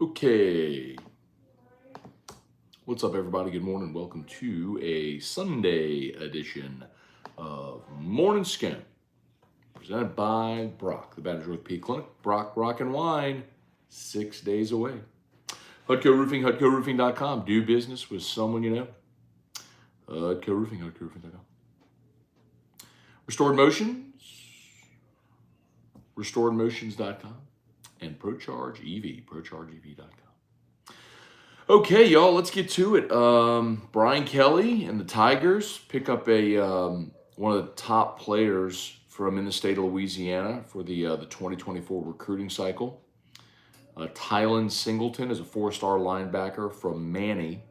Okay, what's up, everybody? Good morning. Welcome to a Sunday edition of Morning Scone, presented by Brock, the Baton Rouge Peak Clinic. Brock, Rock, and Wine, 6 days away. Hudco Roofing, HudcoRoofing.com. Do business with someone you know. Hudco Roofing, HudcoRoofing.com. Restored Motions, RestoredMotions.com. And ProCharge EV, ProChargeEV.com. Okay, y'all, let's get to it. Brian Kelly and the Tigers pick up a one of the top players from in the state of Louisiana for the 2024 recruiting cycle. Tylen Singleton is a four-star linebacker from Manny.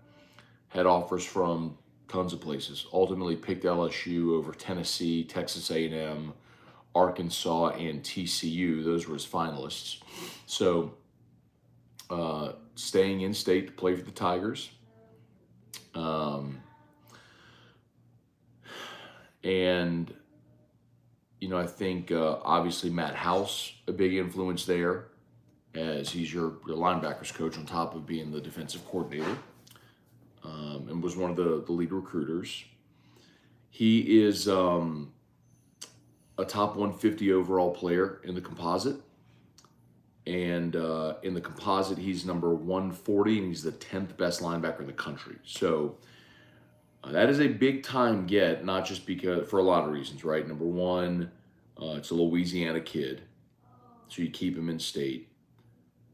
Had offers from tons of places. Ultimately picked LSU over Tennessee, Texas A&M, Arkansas, and TCU. Those were his finalists. So staying in state to play for the Tigers. And, you know, I think obviously Matt House, a big influence there, as he's your linebackers coach on top of being the defensive coordinator, and was one of the lead recruiters. He is a top 150 overall player in the composite. And in the composite, he's number 140, and he's the 10th best linebacker in the country. So that is a big time get, not just because, for a lot of reasons, right? Number one, it's a Louisiana kid, so you keep him in state.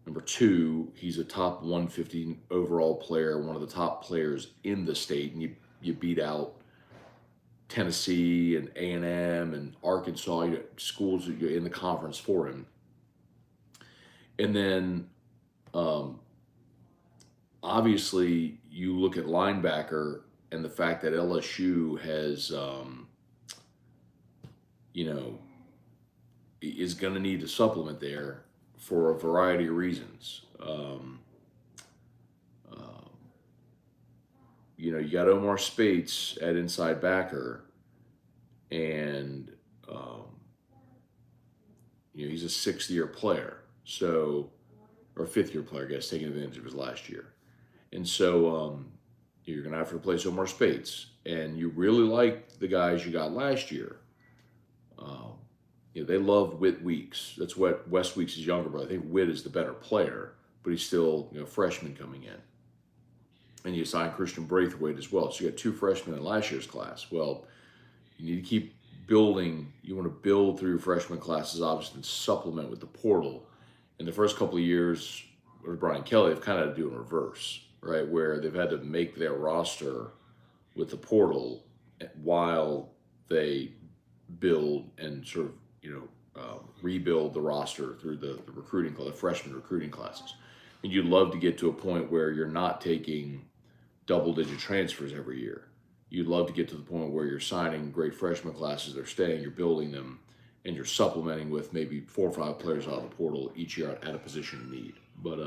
Number two, he's a top 150 overall player, one of the top players in the state, and you beat out Tennessee and A&M and Arkansas, schools that you're in the conference for him. And then, obviously, you look at linebacker and the fact that LSU has, is going to need to supplement there for a variety of reasons. You got Omar Spates at inside backer, and, he's a sixth-year player. So, or fifth-year player, I guess, taking advantage of his last year. And so you're going to have to replace Omar Spates. And you really like the guys you got last year. They love Whit Weeks. That's what West Weeks is younger, but I think Whit is the better player, but he's still freshman coming in. And you signed Christian Braithwaite as well. So you got two freshmen in last year's class. Well, you need to keep building. You want to build through freshman classes, obviously, and supplement with the portal. In the first couple of years with Brian Kelly, they've kind of had to do in reverse, right? Where they've had to make their roster with the portal while they build and sort of, rebuild the roster through the recruiting, the freshman recruiting classes. And you'd love to get to a point where you're not taking double-digit transfers every year. You'd love to get to the point where you're signing great freshman classes, they're staying, you're building them, and you're supplementing with maybe 4 or 5 players out of the portal each year at a position of need. But,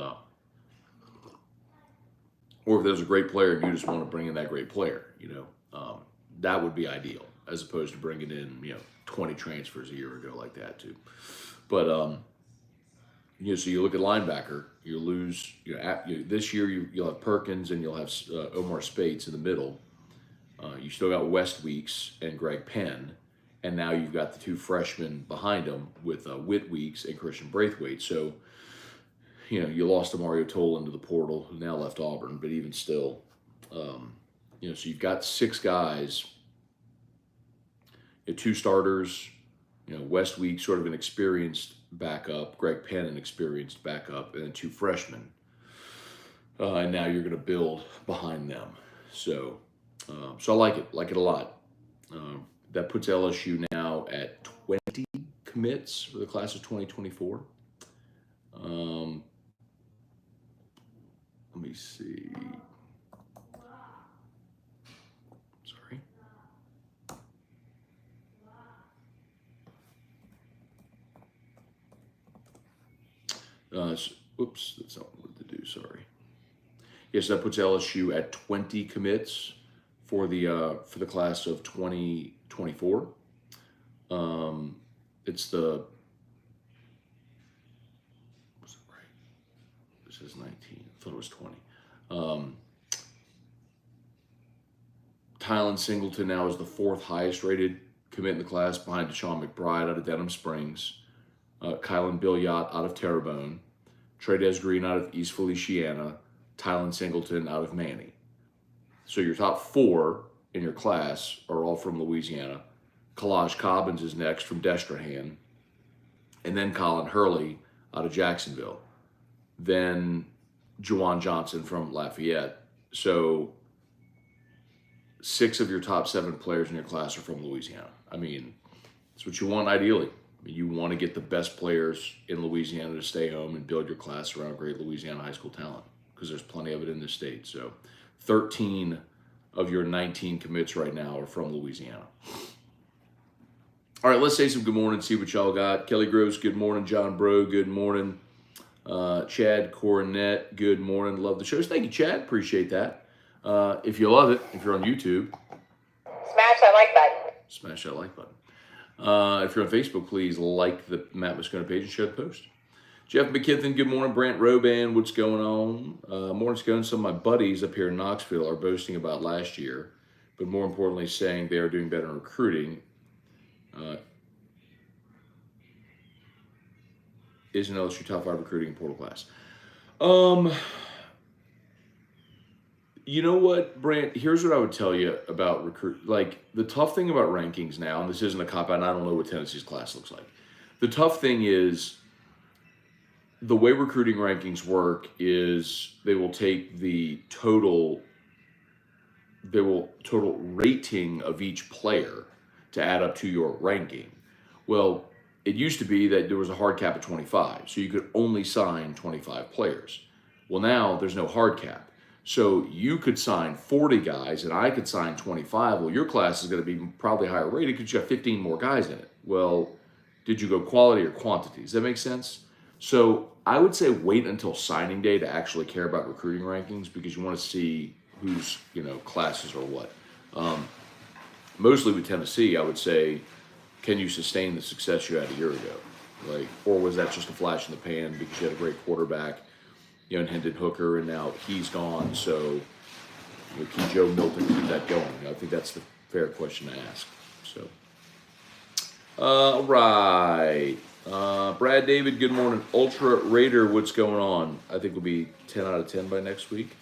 or if there's a great player and you just want to bring in that great player, that would be ideal, as opposed to bringing in, 20 transfers a year ago like that too. But, so you look at linebacker, you lose, this year you'll have Perkins and you'll have Omar Spates in the middle. You still got West Weeks and Greg Penn. And now you've got the two freshmen behind them with Whit Weeks and Christian Braithwaite. So, you lost Mario Tolan to the portal, who now left Auburn, but even still, so you've got 6 guys, 2 starters, West Weeks, sort of an experienced backup, Greg Penn, an experienced backup, and then 2 freshmen. And now you're going to build behind them. So I like it a lot. That puts LSU now at 20 commits for the class of 2024. Let me see. Sorry. Oops, that's not what to do, sorry. Yes, that puts LSU at 20 commits for the class of 2024. It's the It says 19. I thought it was 20. Um, Tylen Singleton now is the 4th highest rated commit in the class behind Deshaun McBride out of Denham Springs, Kylan Billiot out of Terrebonne, Trades Green out of East Feliciana, Tylen Singleton out of Manny. So your top 4 in your class are all from Louisiana. Kalaj Cobbins is next from Destrehan, and then Colin Hurley out of Jacksonville. Then Juwan Johnson from Lafayette. So 6 of your top 7 players in your class are from Louisiana. I mean, that's what you want ideally. I mean, you want to get the best players in Louisiana to stay home and build your class around great Louisiana high school talent, because there's plenty of it in this state. So 13 of your 19 commits right now are from Louisiana. All right, let's say some good morning, see what y'all got. Kelly Gross, good morning. John Bro, good morning. Chad Coronet, good morning. Love the shows. Thank you, Chad. Appreciate that. If you love it, if you're on YouTube, smash that like button. Smash that like button. If you're on Facebook, please like the Matt Moscona page and share the post. Jeff McKithen, good morning. Brant Roban, what's going on? Morning, Scone. Some of my buddies up here in Knoxville are boasting about last year, but more importantly, saying they are doing better in recruiting. Is an LSU top 5 recruiting in portal class? You know what, Brant? Here's what I would tell you about recruit. Like, the tough thing about rankings now, and this isn't a cop-out, and I don't know what Tennessee's class looks like. The tough thing is the way recruiting rankings work is they will take the total rating of each player to add up to your ranking. Well, it used to be that there was a hard cap of 25, so you could only sign 25 players. Well, now there's no hard cap. So you could sign 40 guys and I could sign 25. Well, your class is going to be probably higher rated because you got 15 more guys in it. Well, did you go quality or quantity? Does that make sense? So I would say wait until signing day to actually care about recruiting rankings, because you want to see whose classes are what. Mostly with Tennessee, I would say, can you sustain the success you had a year ago? Or was that just a flash in the pan because you had a great quarterback, and Hendon Hooker, and now he's gone, so can Joe Milton keep that going? I think that's the fair question to ask. So, all right. Brad David, good morning. Ultra Raider, what's going on? I think we'll be 10 out of 10 by next week.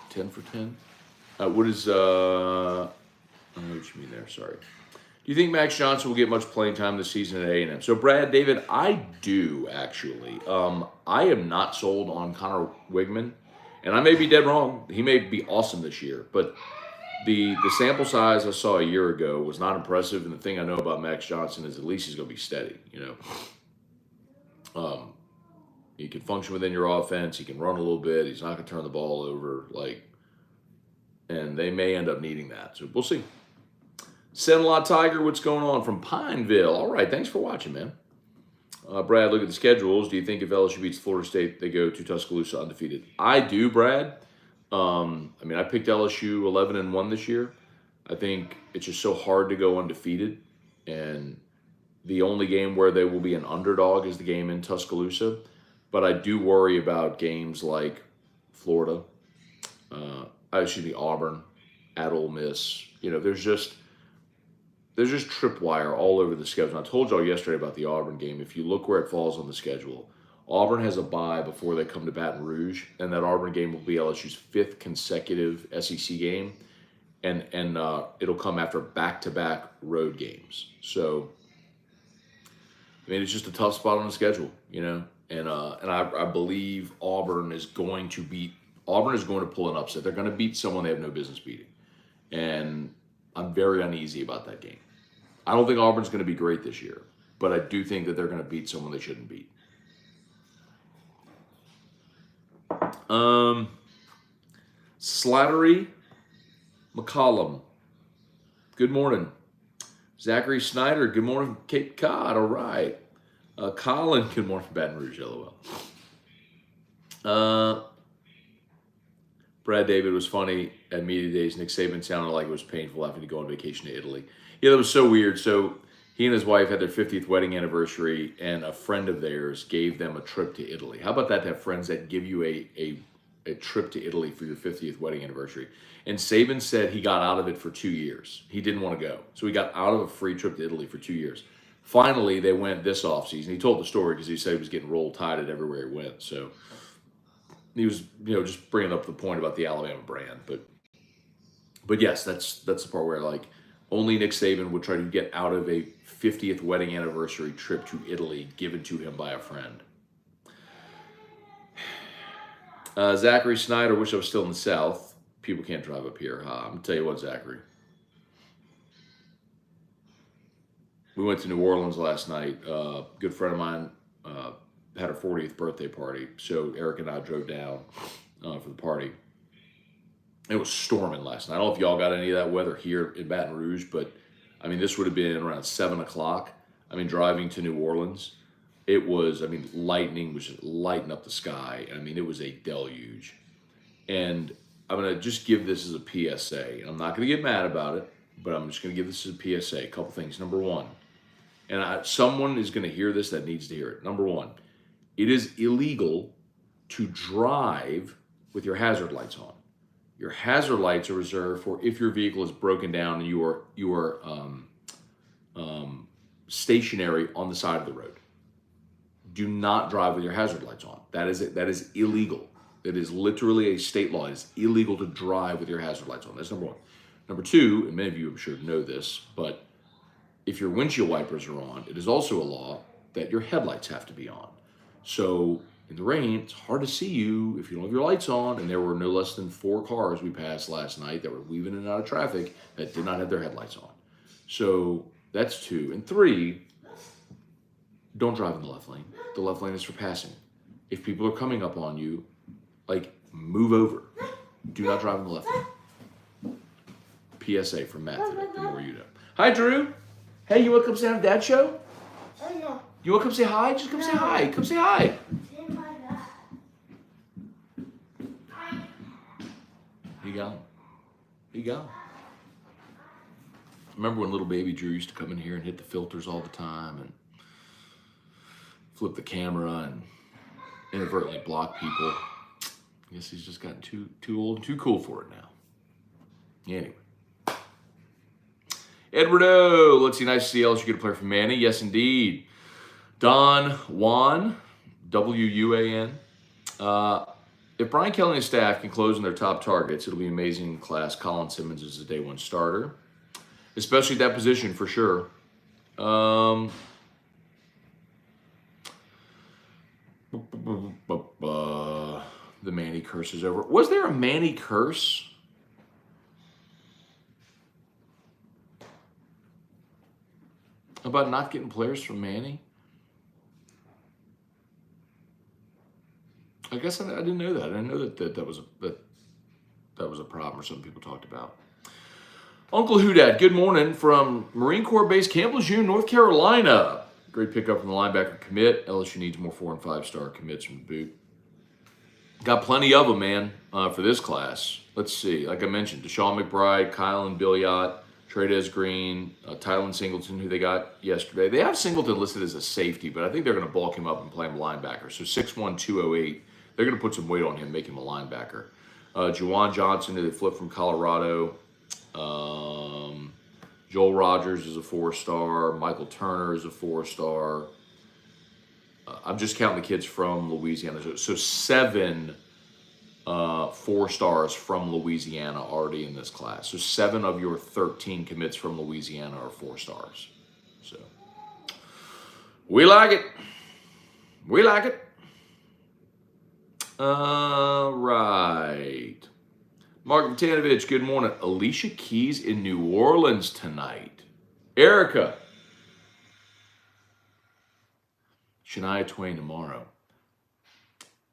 10 for 10? What is, I don't know what you mean there, sorry. Do you think Max Johnson will get much playing time this season at A&M? So, Brad David, I do, actually. I am not sold on Connor Wigman, and I may be dead wrong. He may be awesome this year, but the sample size I saw a year ago was not impressive, and the thing I know about Max Johnson is at least he's going to be steady, He can function within your offense. He can run a little bit. He's not going to turn the ball over, and they may end up needing that. So, we'll see. Senla Tiger, what's going on from Pineville? All right, thanks for watching, man. Brad, look at the schedules. Do you think if LSU beats Florida State, they go to Tuscaloosa undefeated? I do, Brad. I picked LSU 11-1 this year. I think it's just so hard to go undefeated, and the only game where they will be an underdog is the game in Tuscaloosa. But I do worry about games like Florida, Auburn, at Ole Miss. There's just tripwire all over the schedule. And I told y'all yesterday about the Auburn game. If you look where it falls on the schedule, Auburn has a bye before they come to Baton Rouge, and that Auburn game will be LSU's 5th consecutive SEC game, and it'll come after back-to-back road games. So, it's just a tough spot on the schedule, and I believe Auburn is going to pull an upset. They're going to beat someone they have no business beating, and I'm very uneasy about that game. I don't think Auburn's going to be great this year, but I do think that they're going to beat someone they shouldn't beat. Slattery McCollum, good morning. Zachary Snyder, good morning from Cape Cod. All right. Colin, good morning from Baton Rouge, LOL. Brad David was funny at media days. Nick Saban sounded like it was painful having to go on vacation to Italy. Yeah, that was so weird. So He and his wife had their 50th wedding anniversary, and a friend of theirs gave them a trip to Italy. How about that, to have friends that give you a trip to Italy for your 50th wedding anniversary? And Saban said he got out of it for 2 years. He didn't want to go. So he got out of a free trip to Italy for 2 years. Finally, they went this offseason. He told the story because he said he was getting roll tided everywhere he went. So he was, just bringing up the point about the Alabama brand. But yes, that's the part where, like, only Nick Saban would try to get out of a 50th wedding anniversary trip to Italy given to him by a friend. Zachary Snyder, wish I was still in the South. People can't drive up here. I'm going to tell you what, Zachary. We went to New Orleans last night. A good friend of mine had her 40th birthday party. So Eric and I drove down for the party. It was storming last night. I don't know if y'all got any of that weather here in Baton Rouge, but I mean, this would have been around 7 o'clock. I mean, driving to New Orleans, it was, lightning was just lighting up the sky. I mean, it was a deluge. And I'm going to just give this as a PSA. I'm not going to get mad about it, but I'm just going to give this as a PSA. A couple things. Number one, and someone is going to hear this that needs to hear it. Number one, it is illegal to drive with your hazard lights on. Your hazard lights are reserved for if your vehicle is broken down and you are stationary on the side of the road. Do not drive with your hazard lights on. That is it. That is illegal. It is literally a state law. It is illegal to drive with your hazard lights on. That's number one. Number two, and many of you I'm sure know this, but if your windshield wipers are on, it is also a law that your headlights have to be on. So in the rain, it's hard to see you if you don't have your lights on, and there were no less than 4 cars we passed last night that were weaving in and out of traffic that did not have their headlights on. So that's 2. And 3, don't drive in the left lane. The left lane is for passing. If people are coming up on you, move over. Do not drive in the left lane. PSA from Matt today, the more you know. Hi, Drew. Hey, you want to come say hi to Dad's show? No. You want to come say hi? Just come say hi. Come say hi. He gone. Remember when little baby Drew used to come in here and hit the filters all the time and flip the camera and inadvertently block people? I guess he's just gotten too old and too cool for it now. Anyway. Edwardo, let's see, nice to see LSU get a player from Manny. Yes, indeed. Don Juan, W-U-A-N. If Brian Kelly and his staff can close on their top targets, it'll be amazing in class. Colin Simmons is a day 1 starter, especially at that position for sure. The Manny curse is over. Was there a Manny curse? About not getting players from Manny? I guess I didn't know that. I didn't know that was a problem or something people talked about. Uncle Houdat, good morning from Marine Corps Base Camp Lejeune, North Carolina. Great pickup from the linebacker commit. LSU needs more 4- and 5-star commits from the boot. Got plenty of them, man, for this class. Let's see. Like I mentioned, Deshaun McBride, Kylan Billiot, Tradez Green, Tylen Singleton, who they got yesterday. They have Singleton listed as a safety, but I think they're going to bulk him up and play him linebacker. So 6'1", 208. They're going to put some weight on him, make him a linebacker. Juwan Johnson, who they flipped from Colorado. Joel Rogers is a 4-star. Michael Turner is a 4-star. I'm just counting the kids from Louisiana. So 7 4-stars from Louisiana already in this class. So 7 of your 13 commits from Louisiana are 4-stars. So we like it. We like it. Right. Mark Vitanovich, good morning. Alicia Keys in New Orleans tonight. Erica. Shania Twain tomorrow.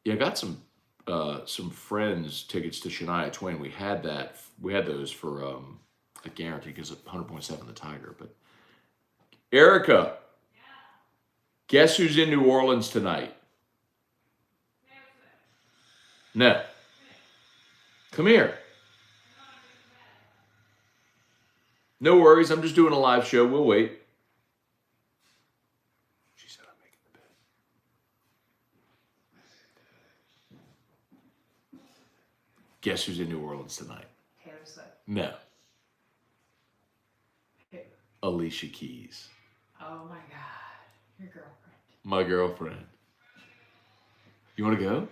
Yeah, I got some friends tickets to Shania Twain. We had those for a guarantee because of 100.7 the Tiger. But Erica, guess who's in New Orleans tonight? No. Come here. No worries. I'm just doing a live show. We'll wait. Guess who's in New Orleans tonight? Taylor Swift. No. Who? Alicia Keys. Oh my God. Your girlfriend. My girlfriend. You want to go?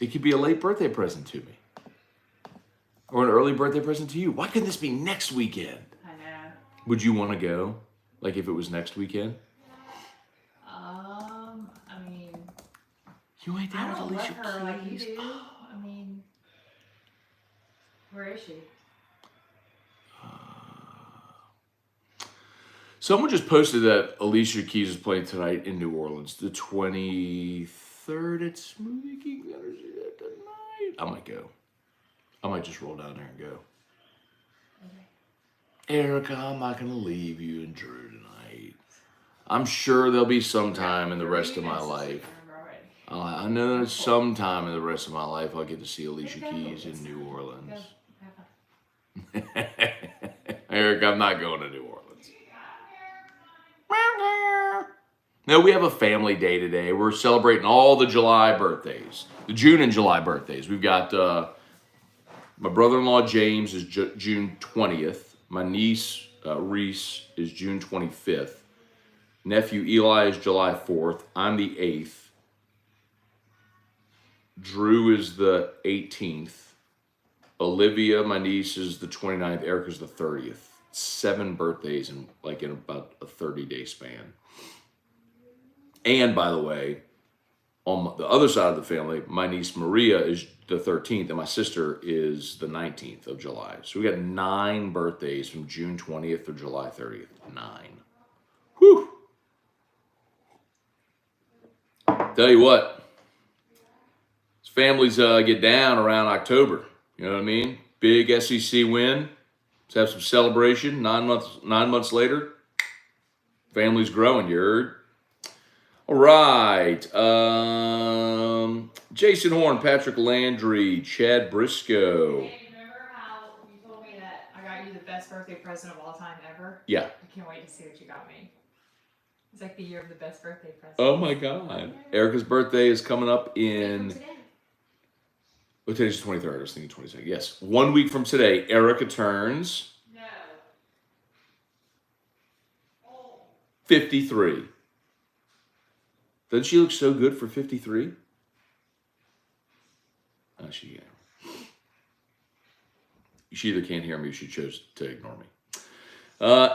It could be a late birthday present to me. Or an early birthday present to you. Why couldn't this be next weekend? I know. Would you want to go? Like if it was next weekend? I mean, You ain't I down with don't Alicia love her like you Keys? do. I mean, where is she? Someone just posted that Alicia Keys is playing tonight in New Orleans, the 23rd at Smoothie King Center tonight. I might go. I might just roll down there and go. Okay. Erica, I'm not going to leave you and Drew tonight. I'm sure there'll be some time in the rest of my life. I know there's some time in the rest of my life I'll get to see Alicia Keys in New Orleans. Eric, I'm not going to New Orleans. No, we have a family day today. We're celebrating all the July birthdays, the June and July birthdays. We've got my brother-in-law James is June 20th. My niece Reese is June 25th. Nephew Eli is July 4th. I'm the 8th. Drew is the 18th. Olivia, my niece, is the 29th. Erica's the 30th. 7 birthdays in about a 30-day span. And by the way, on the other side of the family, my niece Maria is the 13th, and my sister is the 19th of July. So we got 9 birthdays from June 20th to July 30th. 9. Whew. Tell you what, families get down around October. You know what I mean? Big SEC win. Let's have some celebration. 9 months later, family's growing. You heard? All right. Jason Horn, Patrick Landry, Chad Briscoe. Hey, remember how you told me that I got you the best birthday present of all time ever? Yeah. I can't wait to see what you got me. It's like the year of the best birthday present. Oh my God. Erica's birthday is coming up in. Well, today's the 23rd. I was thinking 22nd. Yes. 1 week from today, Erica turns No. 53. Doesn't she look so good for 53? Oh, she either can't hear me or she chose to ignore me.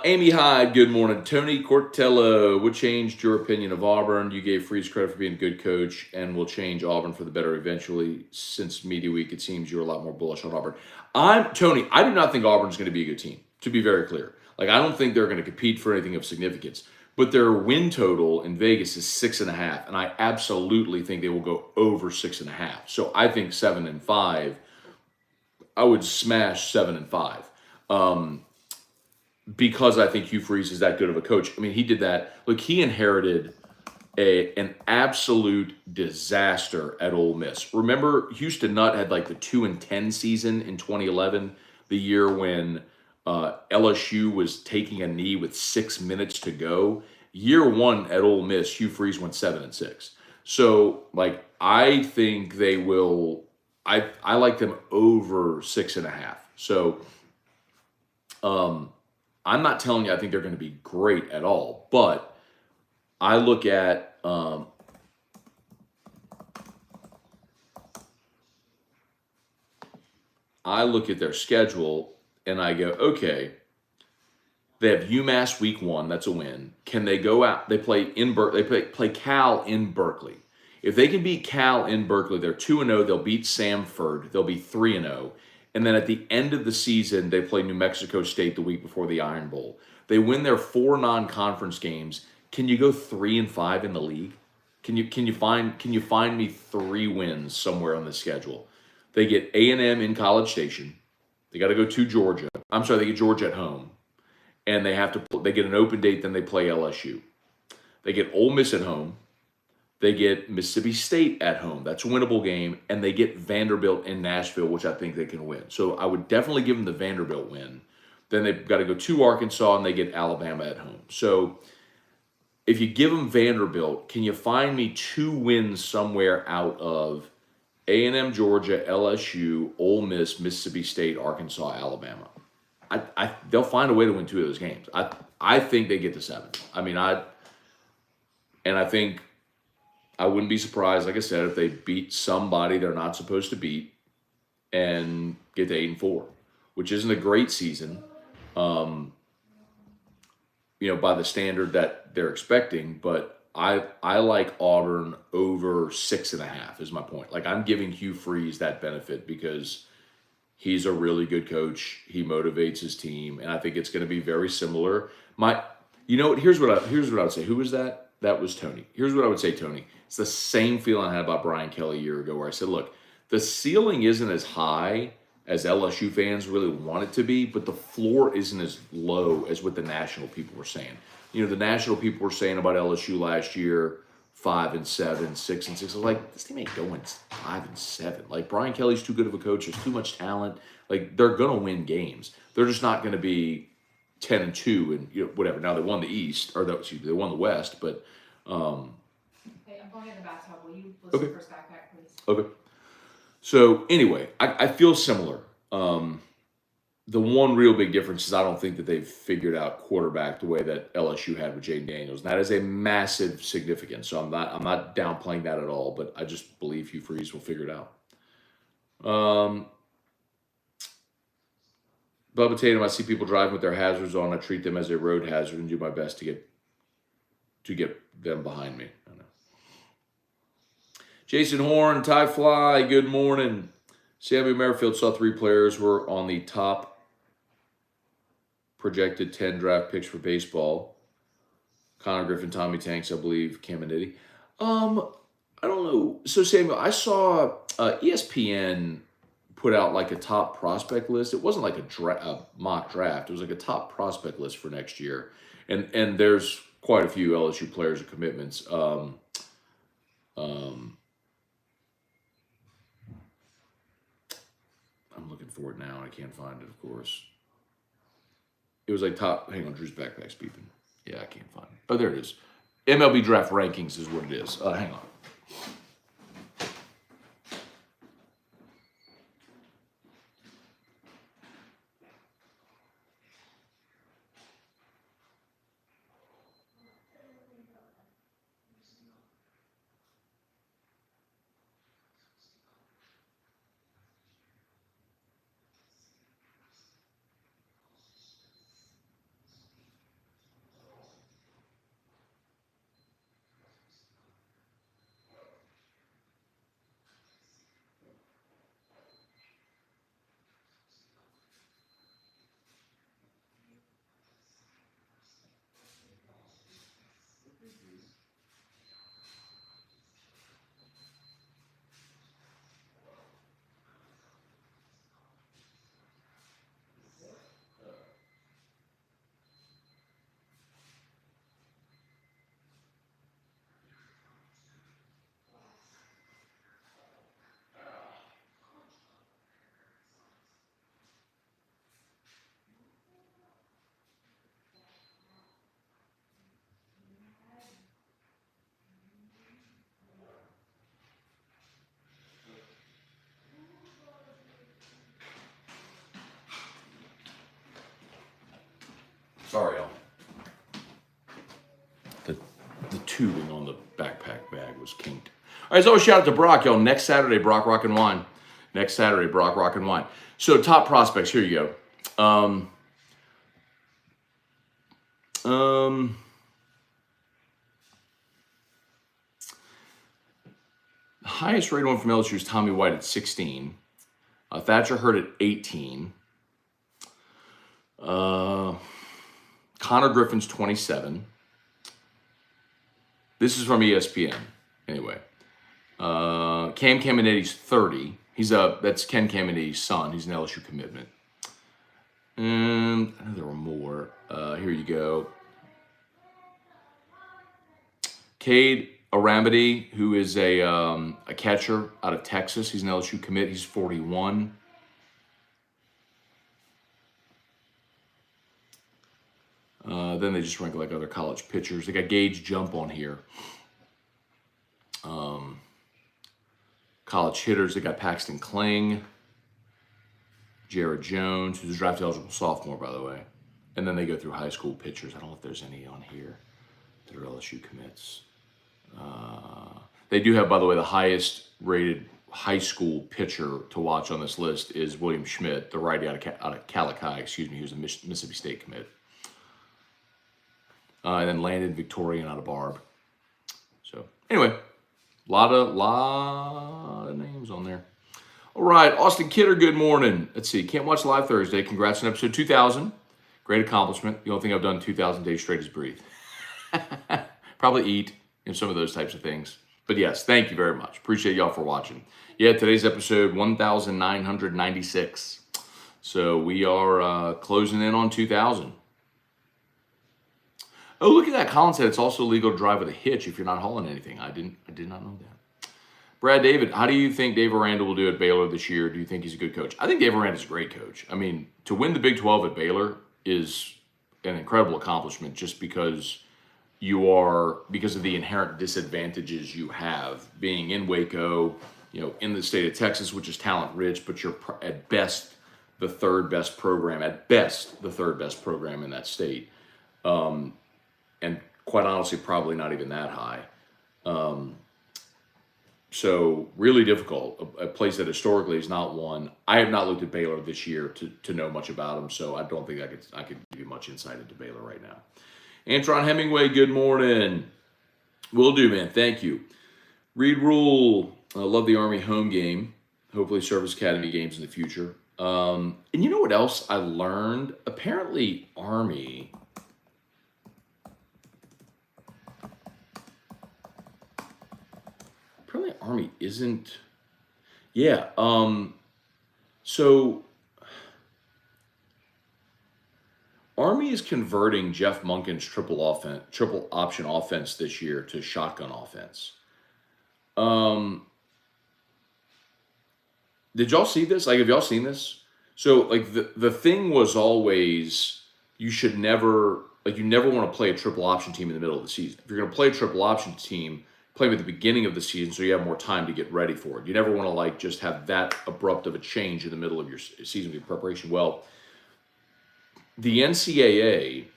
Amy Hyde, good morning. Tony Cortello, what changed your opinion of Auburn? You gave Freeze credit for being a good coach and will change Auburn for the better eventually. Since Media Week, it seems you're a lot more bullish on Auburn. Tony, I do not think Auburn's going to be a good team, to be very clear. Like, I don't think they're going to compete for anything of significance. But their win total in Vegas is 6.5, and I absolutely think they will go over 6.5. So I think 7-5. I would smash 7-5. Because I think Hugh Freeze is that good of a coach. I mean, he did that. Look, he inherited an absolute disaster at Ole Miss. Remember, Houston Nutt had like the 2-10 season in 2011, the year when LSU was taking a knee with 6 minutes to go. Year 1 at Ole Miss, Hugh Freeze went 7-6. So, like, I think they will. I like them over 6.5. So, I'm not telling you I think they're going to be great at all, but I look at their schedule and I go, okay, they have UMass week 1, that's a win. Can they go out? They play play Cal in Berkeley. If they can beat Cal in Berkeley, they're 2-0. They'll beat Samford. They'll be 3-0. And then at the end of the season, they play New Mexico State the week before the Iron Bowl. They win their 4 non-conference games. Can you go 3-5 in the league? Can you find me 3 wins somewhere on the schedule? They get A&M in College Station. They got to go to Georgia. They get Georgia at home, and they get an open date. Then they play LSU. They get Ole Miss at home. They get Mississippi State at home. That's a winnable game. And they get Vanderbilt in Nashville, which I think they can win. So I would definitely give them the Vanderbilt win. Then they've got to go to Arkansas, and they get Alabama at home. So if you give them Vanderbilt, can you find me 2 wins somewhere out of A&M, Georgia, LSU, Ole Miss, Mississippi State, Arkansas, Alabama. They'll find a way to win 2 of those games. I think they get to 7. I mean, I think I wouldn't be surprised, like I said, if they beat somebody they're not supposed to beat and get to 8-4, which isn't a great season, by the standard that they're expecting. But I like Auburn over 6.5 is my point. Like, I'm giving Hugh Freeze that benefit because he's a really good coach. He motivates his team, and I think it's going to be very similar. Here's what I would say. Who was that? That was Tony. Here's what I would say, Tony. It's the same feeling I had about Brian Kelly a year ago, where I said, look, the ceiling isn't as high as LSU fans really want it to be, but the floor isn't as low as what the national people were saying. The national people were saying about LSU last year, 5-7, 6-6. I was like, this team ain't going 5-7. Like, Brian Kelly's too good of a coach. There's too much talent. Like, they're gonna win games. They're just not gonna be 10-2 and whatever. Now they won the East, they won the West, but Hey, I'm going in the bathtub. Will you listen Okay. first backpack, please? Okay. So anyway, I feel similar. The one real big difference is I don't think that they've figured out quarterback the way that LSU had with Jaden Daniels. And that is a massive significance. So I'm not downplaying that at all, but I just believe Hugh Freeze will figure it out. Bubba Tatum, I see people driving with their hazards on. I treat them as a road hazard and do my best to get them behind me. I know. Jason Horn, Ty Fly, good morning. Sammy Merrifield saw 3 players were on the top projected 10 draft picks for baseball. Connor Griffin, Tommy Tanks, I believe, Caminiti. I don't know. So, Samuel, I saw ESPN put out like a top prospect list. It wasn't like a mock draft. It was like a top prospect list for next year. And there's quite a few LSU players and commitments. I'm looking for it now. I can't find it, of course. It was like top. Hang on, Drew's backpack's beeping. Yeah, I can't find it. Oh, there it is. MLB draft rankings is what it is. Hang on. Sorry, y'all. The tubing on the backpack bag was kinked. All right, so shout out to Brock, y'all. Next Saturday, Brock Rock and Wine. Next Saturday, Brock Rock and Wine. So top prospects, here you go. The highest rated one from LSU is Tommy White at 16. Thatcher Hurd at 18. Connor Griffin's 27. This is from ESPN, anyway. Cam Caminiti's 30. That's Ken Caminiti's son. He's an LSU commitment. And I know there were more. Here you go. Cade Aramedy, who is a catcher out of Texas. He's an LSU commit. He's 41. Then they just rank like other college pitchers. They got Gage Jump on here. College hitters, they got Paxton Kling, Jared Jones, who's a draft eligible sophomore, by the way. And then they go through high school pitchers. I don't know if there's any on here that are LSU commits. They do have, by the way, the highest rated high school pitcher to watch on this list is William Schmidt, the righty out of Calachi, who's a Mississippi State commit. And then Landon Victorian out of Barb. So anyway, a lot of names on there. All right, Austin Kidder, good morning. Let's see, can't watch live Thursday. Congrats on episode 2000. Great accomplishment. The only thing I've done 2,000 days straight is breathe. Probably eat and some of those types of things. But yes, thank you very much. Appreciate y'all for watching. Yeah, today's episode 1996. So we are closing in on 2000. Oh, look at that. Colin said it's also legal to drive with a hitch if you're not hauling anything. I did not know that. Brad David, how do you think Dave Aranda will do at Baylor this year? Do you think he's a good coach? I think Dave Aranda is a great coach. I mean, to win the Big 12 at Baylor is an incredible accomplishment just because of the inherent disadvantages you have being in Waco, in the state of Texas, which is talent rich, but you're at best the third best program in that state. And quite honestly, probably not even that high. So really difficult, a place that historically is not one. I have not looked at Baylor this year to know much about them, so I don't think I could give you much insight into Baylor right now. Antron Hemingway, good morning. Will do, man. Thank you. Reed Rule, I love the Army home game. Hopefully Service Academy games in the future. And you know what else I learned? Apparently Army... Army isn't. Yeah. So Army is converting Jeff Monken's triple option offense this year to shotgun offense. Did y'all see this? Have y'all seen this? So the thing was always you never want to play a triple option team in the middle of the season. If you're going to play a triple option team, play them at the beginning of the season so you have more time to get ready for it. You never want to just have that abrupt of a change in the middle of your season with preparation. Well, the NCAA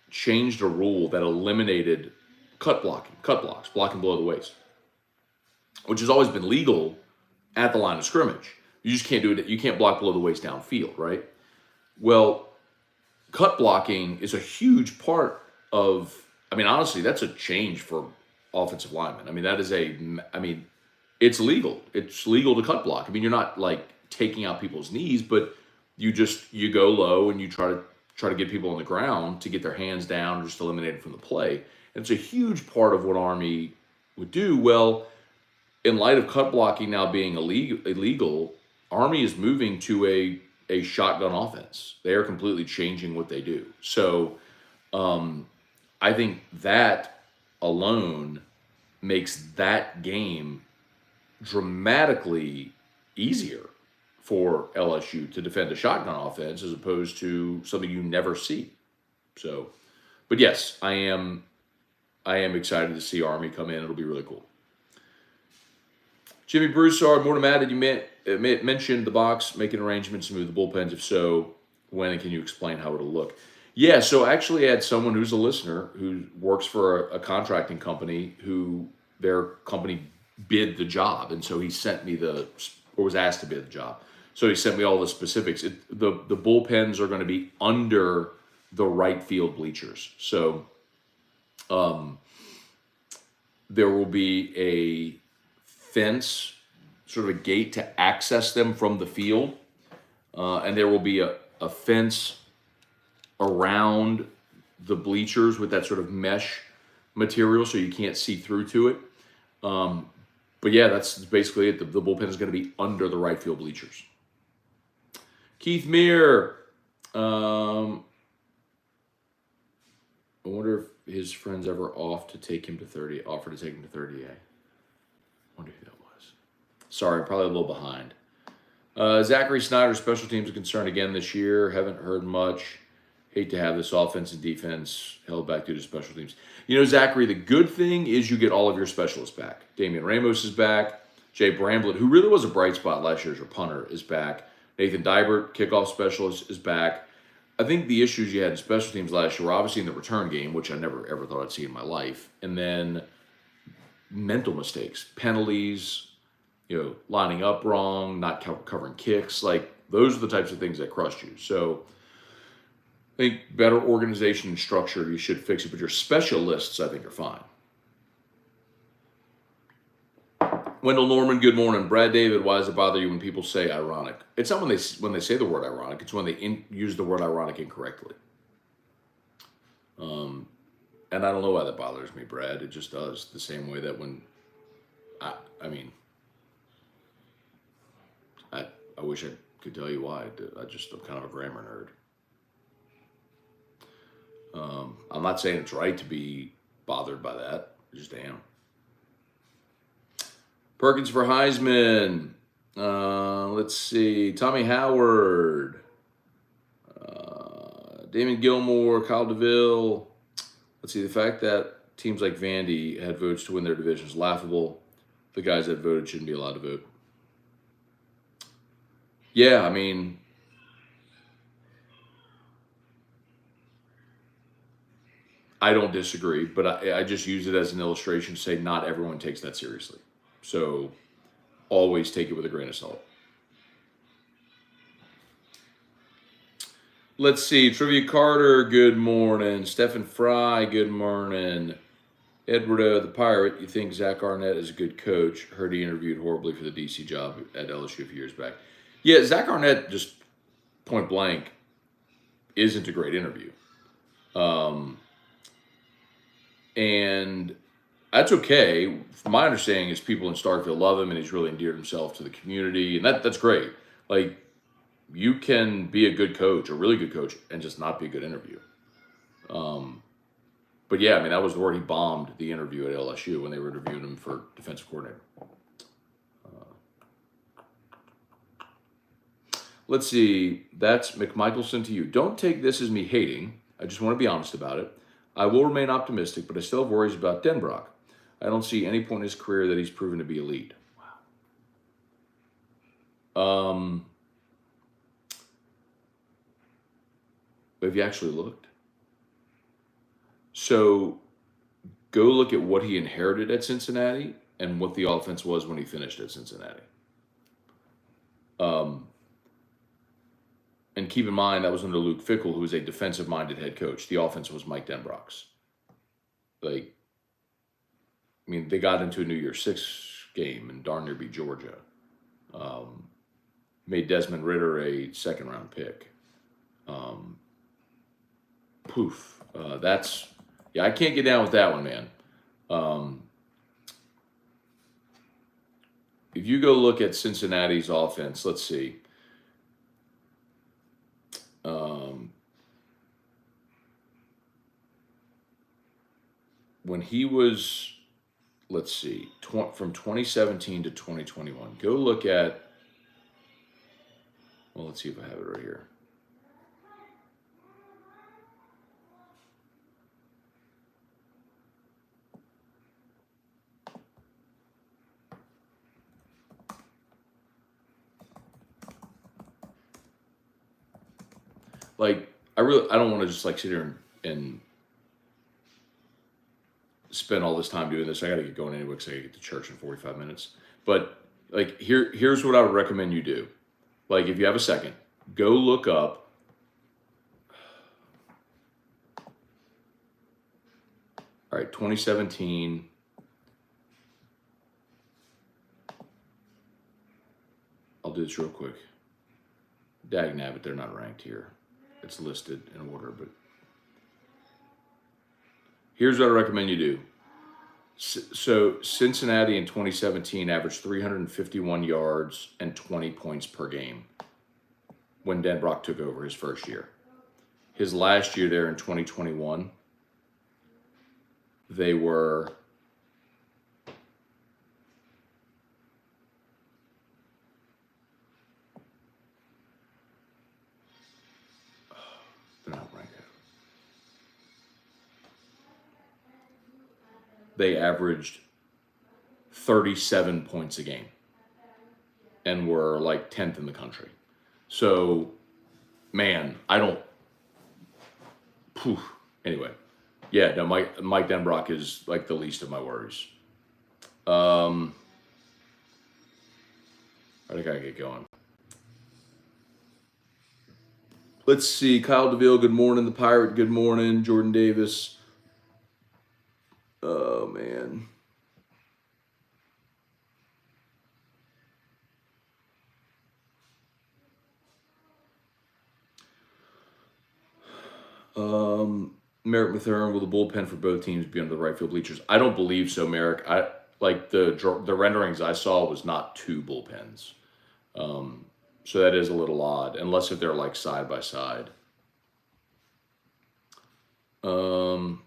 changed a rule that eliminated cut blocks, blocking below the waist, which has always been legal at the line of scrimmage. You just can't do it. You can't block below the waist downfield, right? Well, cut blocking is a huge part of, honestly, that's a change for offensive linemen. It's legal. It's legal to cut block. You're not taking out people's knees, but you go low and you try to get people on the ground to get their hands down or just eliminate them from the play. And it's a huge part of what Army would do. Well, in light of cut blocking now being illegal, Army is moving to a shotgun offense. They are completely changing what they do. So I think that alone makes that game dramatically easier for LSU to defend a shotgun offense as opposed to something you never see. So, but yes, I am excited to see Army come in. It'll be really cool. Jimmy Broussard, more to Matt, you mentioned the box making arrangements to move the bullpens. If so, when and can you explain how it'll look? Yeah, so actually I had someone who's a listener who works for a contracting company who their company bid the job. And so he sent me was asked to bid the job. So he sent me all the specifics. The bullpens are going to be under the right field bleachers. So there will be a fence, sort of a gate to access them from the field. And there will be a fence around the bleachers with that sort of mesh material so you can't see through to it. But yeah, that's basically it. The bullpen is going to be under the right field bleachers. Keith Meir. I wonder if his friends ever offered to take him to 30A. I wonder who that was. Sorry, I'm probably a little behind. Zachary Snyder, special teams are concerned again this year. Haven't heard much. Hate to have this offense and defense held back due to special teams. Zachary, the good thing is you get all of your specialists back. Damian Ramos is back. Jay Bramblett, who really was a bright spot last year as a punter, is back. Nathan Dybert, kickoff specialist, is back. I think the issues you had in special teams last year were obviously in the return game, which I never ever thought I'd see in my life, and then mental mistakes, penalties, lining up wrong, not covering kicks. Like, those are the types of things that crushed you. So I think better organization and structure, you should fix it. But your specialists, I think, are fine. Wendell Norman, good morning. Brad David, why does it bother you when people say ironic? It's not when they say the word ironic. It's when they use the word ironic incorrectly. And I don't know why that bothers me, Brad. It just does. The same way that when I wish I could tell you why. I'm kind of a grammar nerd. I'm not saying it's right to be bothered by that. I just am. Perkins for Heisman. Let's see. Tommy Howard. Damon Gilmore. Kyle DeVille. Let's see. The fact that teams like Vandy had votes to win their division is laughable. The guys that voted shouldn't be allowed to vote. Yeah, I mean, I don't disagree, but I just use it as an illustration to say not everyone takes that seriously. So always take it with a grain of salt. Let's see. Trivia Carter, good morning. Stephen Fry, good morning. Edward the Pirate, you think Zach Arnett is a good coach? Heard he interviewed horribly for the DC job at LSU a few years back. Yeah, Zach Arnett, just point blank, isn't a great interview. And that's okay. From my understanding is people in Starkville love him, and he's really endeared himself to the community, and that's great. Like, you can be a good coach, a really good coach, and just not be a good interview. But yeah, I mean, that was the word. He bombed the interview at LSU when they were interviewing him for defensive coordinator. Let's see. That's McMichelson to you. Don't take this as me hating. I just want to be honest about it. I will remain optimistic, but I still have worries about Denbrock. I don't see any point in his career that he's proven to be elite. Wow. Have you actually looked? So go look at what he inherited at Cincinnati and what the offense was when he finished at Cincinnati. And keep in mind, that was under Luke Fickell, who was a defensive-minded head coach. The offense was Mike Denbrock's. They got into a New Year's Six game and darn near beat Georgia. Made Desmond Ridder a second-round pick. I can't get down with that one, man. If you go look at Cincinnati's offense, let's see. When he was, let's see, from 2017 to 2021, go look at, well, let's see if I have it right here. Like, I don't want to just like sit here and spend all this time doing this. I got to get going anyway because I got to get to church in 45 minutes. But like, here's what I would recommend you do. Like, if you have a second, go look up. All right, 2017. I'll do this real quick. Dagnabbit, they're not ranked here. It's listed in order, but here's what I recommend you do. So Cincinnati in 2017 averaged 351 yards and 20 points per game when Denbrock took over his first year. His last year there in 2021, they were they're not ranked. They averaged 37 points a game. and we're like 10th in the country. So, man, I don't. Phew. Anyway, yeah, no, Mike Denbrock is like the least of my worries. I gotta get going. Let's see. Kyle DeVille, good morning. The Pirate, good morning. Jordan Davis. Oh, man. Merrick Mathurin, will the bullpen for both teams be under the right field bleachers? I don't believe so, Merrick. I like the renderings I saw was not two bullpens. So that is a little odd, unless if they're like side by side. All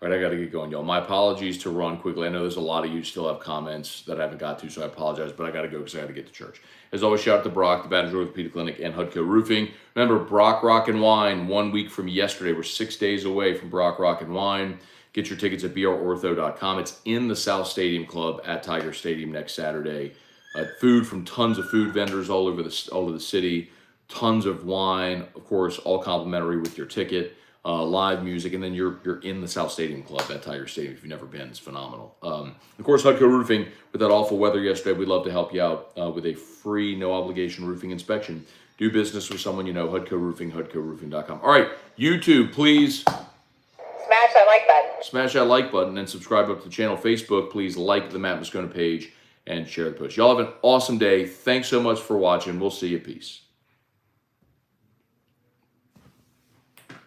right, I got to get going, y'all. My apologies to run quickly. I know there's a lot of you still have comments that I haven't got to, so I apologize, but I got to go because I got to get to church. As always, shout out to Brock, the Baton Rouge Orthopedic Clinic, and Hudco Roofing. Remember, Brock Rock and Wine, 1 week from yesterday. We're 6 days away from Brock Rock and Wine. Get your tickets at brortho.com. It's in the South Stadium Club at Tiger Stadium next Saturday. Food from tons of food vendors all over the city. Tons of wine, of course, all complimentary with your ticket. Live music, and then you're in the South Stadium Club at Tiger Stadium. If you've never been, it's phenomenal. Of course, Hudco Roofing, with that awful weather yesterday, we'd love to help you out with a free, no-obligation roofing inspection. Do business with someone you know, Hudco Roofing, HudcoRoofing.com. All right, YouTube, please Smash that like button. smash that like button and subscribe up to the channel. Facebook, please like the Matt Moscona page and share the post. Y'all have an awesome day. Thanks so much for watching. We'll see you. Peace.